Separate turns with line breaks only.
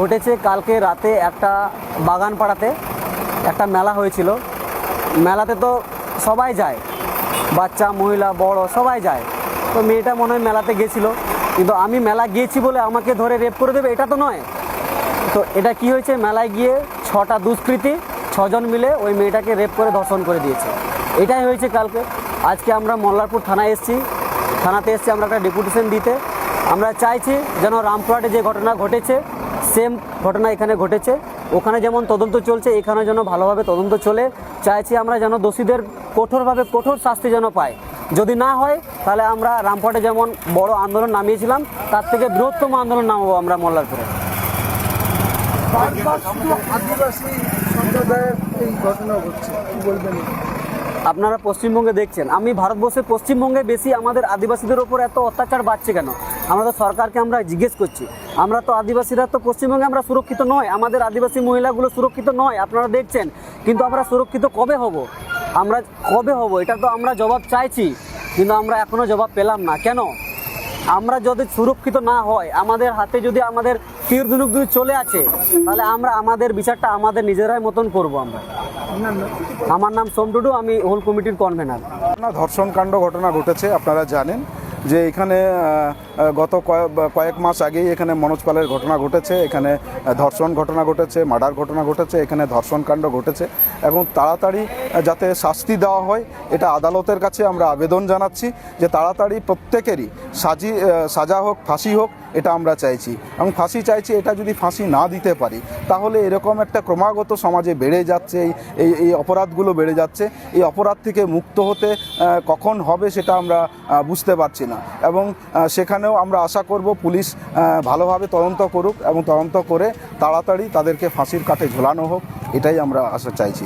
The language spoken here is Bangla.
ঘটেছে কালকে রাতে একটা বাগান পাড়াতে একটা মেলা হয়েছিল। মেলাতে তো সবাই যায়, বাচ্চা মহিলা বড় সবাই যায়। তো মেয়েটা মনে হয় মেলাতে গেছিলো, কিন্তু আমি মেলা গিয়েছি বলে আমাকে ধরে রেপ করে দেবে এটা তো নয়। তো এটা কি হয়েছে, মেলায় গিয়ে 6টা দুষ্কৃতী 6জন মিলে ওই মেয়েটাকে রেপ করে ধর্ষণ করে দিয়েছে। এটাই হয়েছে কালকে। আজকে আমরা মল্লারপুর থানাতে এসেছি আমরা একটা ডেপুটেশন দিতে। আমরা চাইছি যেন রামপুরহাটে যে ঘটনা ঘটেছে সেম ঘটনা এখানে ঘটেছে, ওখানে যেমন তদন্ত চলছে এখানে যেন ভালোভাবে তদন্ত চলে। চাইছি আমরা যেন দোষীদের কঠোর শাস্তি যেন পায়। যদি না হয় তাহলে আমরা রামপুরহাটে যেমন বড় আন্দোলন নামিয়েছিলাম তার থেকে বৃহত্তম আন্দোলন নামাবো আমরা মল্লারপুরে।
আদিবাসী সম্প্রদায়ের এই ঘটনা ঘটছে, কি বলবেন?
আপনারা পশ্চিমবঙ্গে দেখছেন, আমি ভারতবর্ষে পশ্চিমবঙ্গে বেশি আমাদের আদিবাসীদের ওপর এত অত্যাচার বাড়ছে কেন? আমরা তো সরকারকে আমরা জিজ্ঞেস করছি। আমরা তো আদিবাসীরা তো পশ্চিমবঙ্গে আমরা সুরক্ষিত নয়, আমাদের আদিবাসী মহিলাগুলো সুরক্ষিত নয়, আপনারা দেখছেন। কিন্তু আমরা সুরক্ষিত কবে হব? এটা তো আমরা জবাব চাইছি, কিন্তু আমরা এখনও জবাব পেলাম না। কেন? আমরা যদি সুরক্ষিত না হয়, আমাদের হাতে যদি আমাদের তীর ধনুক যদি চলে আছে, তাহলে আমরা আমাদের বিচারটা আমাদের নিজেরাই মতন করব। আমার নাম সোম টুডু, আমি হোল কমিটির কনভেনার।
ধর্ষণ কাণ্ড ঘটনা ঘটেছে, আপনারা জানেন যে এখানে গত কয়েক মাস আগেই এখানে মনোজ পালের ঘটনা ঘটেছে, এখানে ধর্ষণ ঘটনা ঘটেছে, মার্ডার ঘটনা ঘটেছে, এখানে ধর্ষণ কাণ্ড ঘটেছে এবং তাড়াতাড়ি যাতে শাস্তি দেওয়া হয় এটা আদালতের কাছে আমরা আবেদন জানাচ্ছি যে তাড়াতাড়ি প্রত্যেকেরই সাজা হোক, ফাঁসি হোক, এটা আমরা চাইছি। এবং ফাঁসি চাইছি, এটা যদি ফাঁসি না দিতে পারি তাহলে এরকম একটা ক্রমাগত সমাজে বেড়ে যাচ্ছে, এই অপরাধগুলো বেড়ে যাচ্ছে। এই অপরাধ থেকে মুক্ত হতে কখন হবে সেটা আমরা বুঝতে পারছি না। এবং সেখানেও আমরা আশা করব পুলিশ ভালোভাবে তদন্ত করুক এবং তদন্ত করে তাড়াতাড়ি তাদেরকে ফাঁসির কাঠে ঝোলানো হোক, এটাই আমরা আশা চাইছি।